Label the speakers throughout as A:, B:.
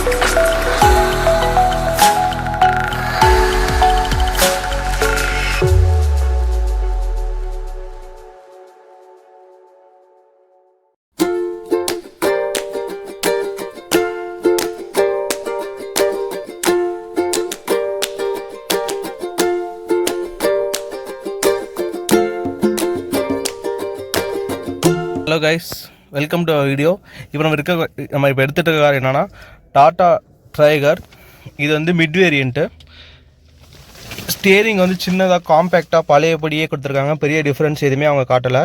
A: Hello guys, welcome to video. இப்போ நம்ம எடுத்துகிட்டு இருக்க கார் என்னென்னா டாட்டா ட்ரைகர். இது வந்து மிட் வேரியண்ட்டு. ஸ்டியரிங் வந்து சின்னதாக காம்பேக்டாக பழையபடியே கொடுத்துருக்காங்க. பெரிய டிஃப்ரென்ஸ் எதுவுமே அவங்க காட்டலை.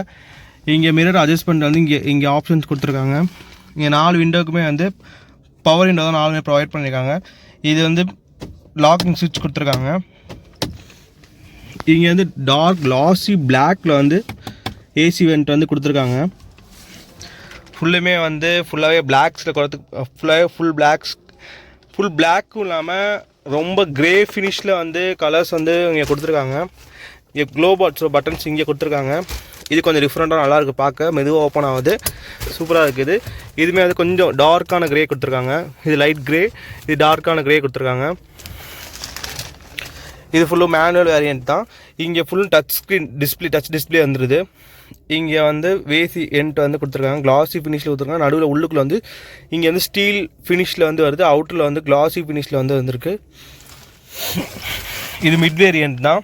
A: இங்கே மிரர் அட்ஜஸ்ட்மெண்ட் வந்து இங்கே ஆப்ஷன்ஸ் கொடுத்துருக்காங்க. இங்கே 4 விண்டோக்குமே வந்து பவர் விண்டோ தான் 4மே ப்ரொவைட் பண்ணியிருக்காங்க. இது வந்து லாக்கிங் சுவிட்ச் கொடுத்துருக்காங்க. இங்கே வந்து டார்க் கிளாசி பிளாக்கில் வந்து ஏசி வெண்ட் வந்து கொடுத்துருக்காங்க. ஃபுல்லாகவே பிளாக்ஸில் கொடுத்து ஃபுல் பிளாக்கும் இல்லாமல் ரொம்ப கிரே ஃபினிஷில் வந்து கலர்ஸ் வந்து இங்கே கொடுத்துருக்காங்க. இங்கே க்ளோபாட்ஸோ பட்டன்ஸ் இங்கே கொடுத்துருக்காங்க. இது கொஞ்சம் டிஃப்ரெண்ட்டாக நல்லாயிருக்கு, பார்க்க மெதுவாக ஓப்பன் ஆகுது, சூப்பராக இருக்குது. இதுவுமே வந்து கொஞ்சம் டார்க்கான க்ரே கொடுத்துருக்காங்க. இது லைட் க்ரே, இது டார்க்கான க்ரே கொடுத்துருக்காங்க. இது ஃபுல்லும் மேனுவல் வேரியண்ட் தான். இங்கே ஃபுல் டச் டிஸ்பிளே வந்துடுது. இங்கே வந்து வேசி எண்ட் வந்து கொடுத்துருக்காங்க. கிளாசி ஃபினிஷில் கொடுத்துருக்காங்க. நடுவில் உள்ளுக்குள்ள வந்து இங்கே வந்து ஸ்டீல் ஃபினிஷில் வந்து வருது. அவுட்டரில் வந்து கிளாசி ஃபினிஷில் வந்து வந்திருக்கு. இது மிட் வேரியண்ட் தான்.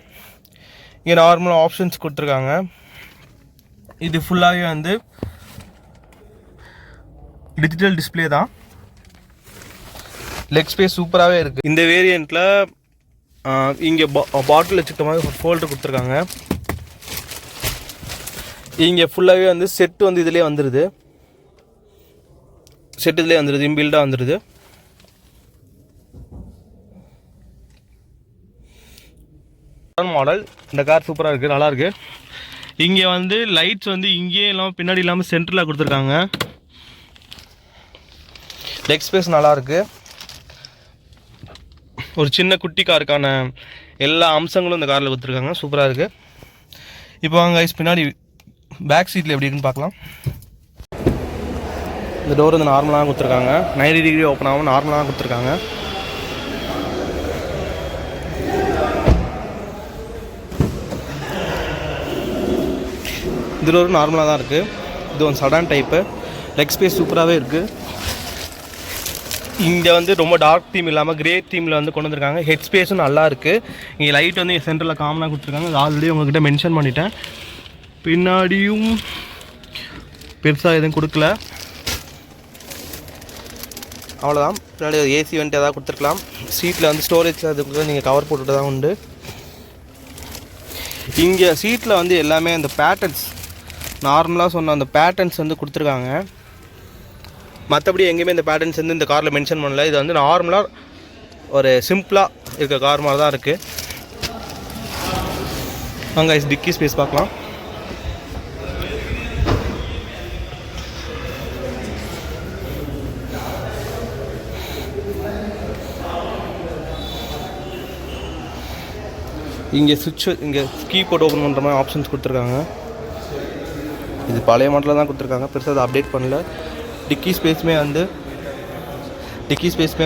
A: இங்கே நார்மல் ஆப்ஷன்ஸ் கொடுத்துருக்காங்க. இது ஃபுல்லாகவே வந்து டிஜிட்டல் டிஸ்பிளே தான். லெக் ஸ்பேஸ் சூப்பராகவே இருக்குது. இந்த வேரியண்ட்டில் இங்கே பாட்டில் வச்சுக்கிட்ட மாதிரி ஃபோல்டர் கொடுத்துருக்காங்க. இங்கே ஃபுல்லாகவே வந்து செட்டு வந்து இதிலே வந்துடுது. இன்பில்டாக வந்துடுது. மாடல். இந்த கார் சூப்பராக இருக்குது, நல்லாயிருக்கு. இங்கே வந்து லைட்ஸ் வந்து இங்கேயே இல்லாமல் பின்னாடி இல்லாமல் சென்டரில் கொடுத்துருக்காங்க. லெக் ஸ்பேஸ் நல்லாயிருக்கு. ஒரு சின்ன குட்டி காருக்கான எல்லா அம்சங்களும் இந்த காரில் கொடுத்துருக்காங்க. சூப்பராக இருக்குது. இப்போ வாங்க பின்னாடி பேக் சீட்டில் எப்படி இருக்குன்னு பார்க்கலாம். இந்த டோர் வந்து நார்மலாக கொடுத்துருக்காங்க. 90 டிகிரி ஓப்பன் ஆகும், நார்மலாக கொடுத்துருக்காங்க. இந்த டோர் நார்மலாக தான் இருக்குது. இது ஒரு சடான் டைப்பு. லெக் ஸ்பேஸ் சூப்பராகவே இருக்குது. இங்கே வந்து ரொம்ப டார்க் தீம் இல்லாமல் கிரே தீமில் வந்து கொண்டு வந்திருக்காங்க. ஹெட் ஸ்பேஸும் நல்லா இருக்குது. இங்கே லைட் வந்து சென்டரில் காமனாக கொடுத்துருக்காங்க. அது ஆல்ரெடி உங்கள்கிட்ட மென்ஷன் பண்ணிட்டேன். பின்னாடியும் பெருசாக எதுவும் கொடுக்கல, அவ்வளோதான். பின்னாடி ஒரு ஏசி வந்துட்டு எதாவது கொடுத்துருக்கலாம். சீட்டில் வந்து ஸ்டோரேஜ் அதுக்குள்ளே நீங்கள் கவர் போட்டுட்டு தான் உண்டு. இங்கே சீட்டில் வந்து எல்லாமே அந்த பேட்டர்ன்ஸ் நார்மலாக சொன்ன அந்த பேட்டர்ன்ஸ் வந்து கொடுத்துருக்காங்க. மற்றபடி எங்கேயுமே இந்த பேட்டர்ன்ஸ் வந்து இந்த காரில் மென்ஷன் பண்ணல. இது வந்து நார்மலாக ஒரு சிம்பிளாக இருக்க கார் மாதிரி தான் இருக்குது. அங்கே டிக்கி ஸ்பேஸ் பார்க்கலாம். இங்கே இங்கே கீ போட்டு ஓப்பன் பண்ணுற மாதிரி ஆப்ஷன்ஸ் கொடுத்துருக்காங்க. இது பழைய மாடலில் தான் கொடுத்துருக்காங்க, பெருசாக அதை அப்டேட் பண்ணல. டிக்கி ஸ்பேஸுமே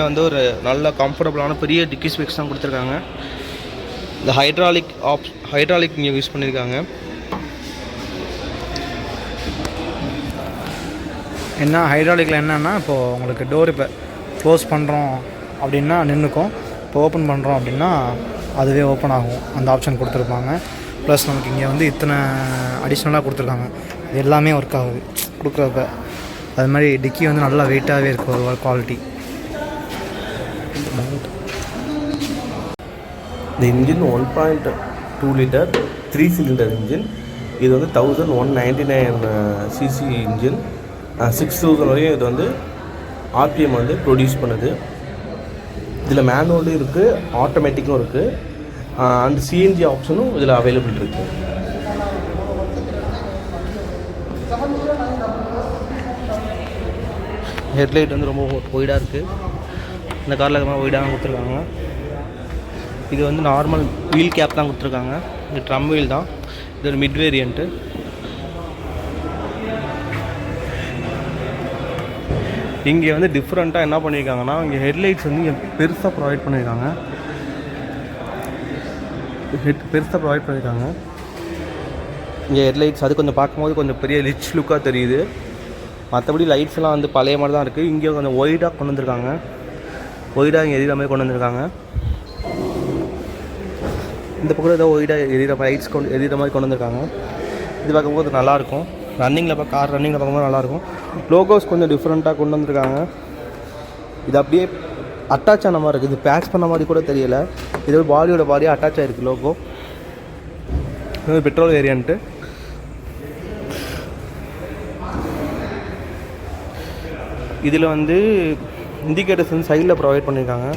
A: வந்து ஒரு நல்ல கம்ஃபர்டபுளான பெரிய டிக்கி ஸ்பேஸ் தான் கொடுத்துருக்காங்க. இந்த ஹைட்ராலிக் இங்கே யூஸ் பண்ணியிருக்காங்க.
B: என்ன ஹைட்ராலிக்கில் என்னென்னா, இப்போது உங்களுக்கு டோர் இப்போ க்ளோஸ் பண்ணுறோம் அப்படின்னா நின்றுக்கும், இப்போ ஓப்பன் பண்ணுறோம் அப்படின்னா அதுவே ஓப்பன் ஆகும். அந்த ஆப்ஷன் கொடுத்துருப்பாங்க. ப்ளஸ் நமக்கு இங்கே வந்து இத்தனை அடிஷ்னலாக கொடுத்துருக்காங்க. இது எல்லாமே ஒர்க் ஆகுது கொடுக்குறப்ப. அது மாதிரி டிக்கி வந்து நல்லா வெயிட்டாகவே இருக்குது, ஒரு குவாலிட்டி.
C: இந்த இன்ஜின் 1.2 லிட்டர் 3 சிலிண்டர் இன்ஜின். இது வந்து 1199 சிசி இன்ஜின். 6000 வரையும் இது வந்து ஆர்பிஎம் வந்து ப்ரொடியூஸ் பண்ணுது. இதில் மேனுவலும் இருக்குது, ஆட்டோமேட்டிக்கும் இருக்குது. அண்ட் சிஎன்ஜி ஆப்ஷனும் இதில் அவைலபிள் இருக்குது.
A: ஹெட்லைட் வந்து ரொம்ப ஒய்டாக இருக்குது. இந்த காரில் ஒய்டாக கொடுத்துருக்காங்க. இது வந்து நார்மல் வீல் கேப் தான் கொடுத்துருக்காங்க. இது ட்ரம் வீல் தான். இது ஒரு மிட் வேரியண்ட்டு. இங்கே வந்து டிஃப்ரெண்ட்டாக என்ன பண்ணியிருக்காங்கன்னா இங்கே ஹெட்லைட்ஸ் வந்து இங்கே பெருசாக ப்ரொவைட் பண்ணியிருக்காங்க. இங்கே ஹெட்லைட்ஸ் அது கொஞ்சம் பார்க்கும்போது கொஞ்சம் பெரிய ரிச் லுக்காக தெரியுது. மற்றபடி லைட்ஸ்லாம் வந்து பழைய மாதிரி தான் இருக்குது. இங்கே கொஞ்சம் ஒய்டாக கொண்டு வந்திருக்காங்க. ஒய்டாக இங்கே எரியிற மாதிரி கொண்டு வந்திருக்காங்க. இந்த பக்கம் ஏதோ ஒய்டாக எரியிற லைட்ஸ் எரியிற மாதிரி கொண்டு வந்திருக்காங்க. இது பார்க்கும்போது நல்லாயிருக்கும். கார் ரன்னிங்கில் பார்க்கும்போது நல்லாயிருக்கும். லோகோஸ் கொஞ்சம் டிஃப்ரெண்ட்டாக கொண்டு வந்திருக்காங்க. இது அப்படியே அட்டாச் ஆன மாதிரி இருக்குது. இது பேட்ச் பண்ண மாதிரி கூட தெரியலை. இது பாடியோட பாடியாக அட்டாச் ஆகிருக்கு லோகோ. இது பெட்ரோல் வேரியண்ட்டு. இதில் வந்து இண்டிகேட்டர்ஸ் வந்து சைடில் ப்ரொவைட் பண்ணியிருக்காங்க.